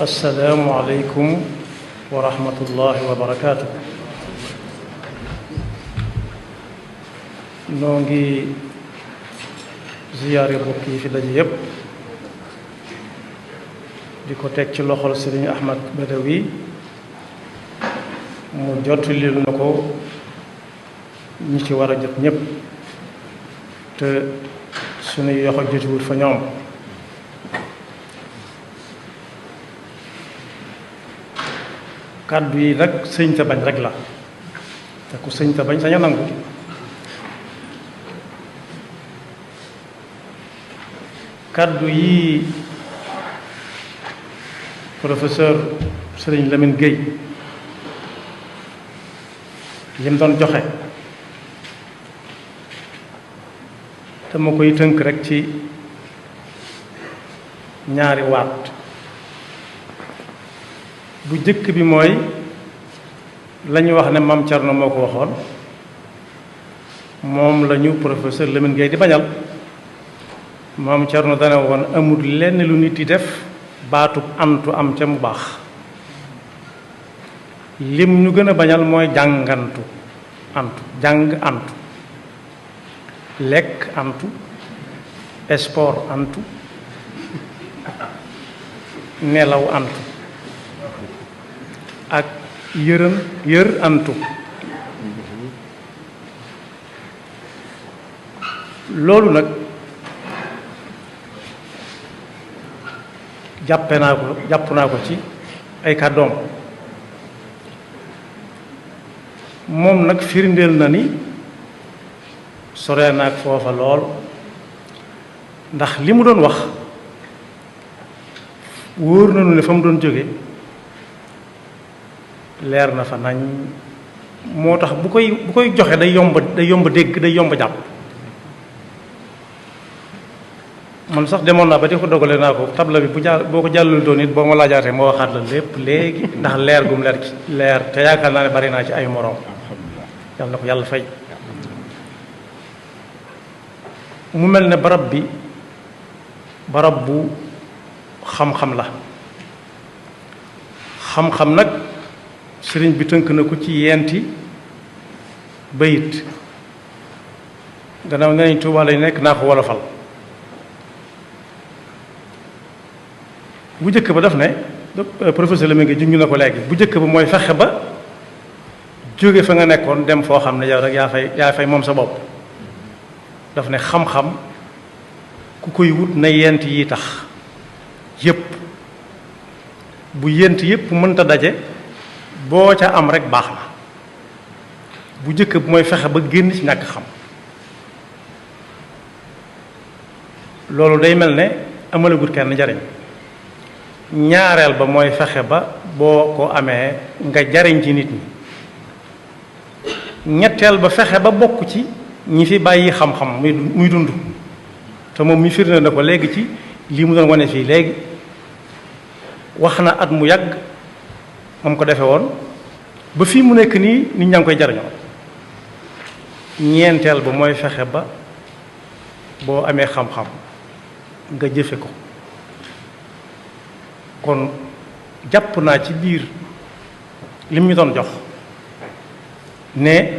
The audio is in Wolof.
assalaamu aleykum wa rahmatullahi wa barakaatu. noo ngi ziyaare bokk yi fi daje yépp di ko teg ci loxol Sëriñ Ahmad Badawi mu jottalil na ko ñi ci war a jot ñépp te suñuy yoxo jotiwut fa ñoom. kàddu yi nag sëñ ta bañ rek la te ku sëñ ta bañ sañ a nangu. kàddu yi professeur Sëriñ Lamine Gueye lim doon joxe te ma koy tënk rek ci ñaari waat. bu jëkk bi mooy la ñu wax ne Maam Cerno moo ko waxoon moom la ñu professeur Lamine Gueye di bañal. Maam Cerno dana woon amul lenn lu nit di def baatub antu am ca mu baax. lim ñu gën a bañal mooy jàngantu antu jàng antu lekk antu sport antu nelaw antu ak yër antu. loolu nag jàpp naa ko ci ay kàddoom. moom nag firndeel na ni sore naag foofa lool ndax li mu doon wax wóor nañu ne fa mu doon jóge leer na fa nañ. moo tax bu koy joxe day yomb dégg day yomb jàpp. man sax demoon naa ba di ko dogale naa ko tabla bi boo ko jàllul doon it boo ma laajaatee moo waxaat la lépp léegi ndax leer gum leer te yaakaar naa ne bari naa ci ay moroom. yàlla na ko yàlla fay. mu mel ne barab bi barab bu xam-xam la. xam-xam nag sëriñ bi tënk na ko ci yenti bayit. gannaaw nee nañ Tuubaa lay nekk naa ko wolofal. bu njëkk ba daf ne professeur Lamine Gueye junj na ko léegi bu njëkk ba mooy fexe ba jóge fa nga nekkoon dem foo xam ne yow rek yaa fay moom sa bopp. daf ne xam-xam ku koy wut na yent yi tax yépp bu yent yépp mënta daje boo ca am rek baax na. bu njëkk bi mooy fexe ba génn ci ñàkk xam. loolu day mel ne amalagut kenn njariñ. ñaareel ba mooy fexe ba boo ko amee nga jariñ ci nit ñi. ñetteel ba fexe ba bokk ci ñi fi bàyyi xam-xam muy dund te moom mi firnde na ko léegi ci lii mu doon wane fii léegi. wax na at mu yàgg moom ko defe woon ba fii mu nekk nii nit ñaa ngi koy jariñoo. ñeenteel ba mooy fexe ba boo amee xam-xam nga jëfe ko. kon jàpp naa ci biir lim ñu doon jox ne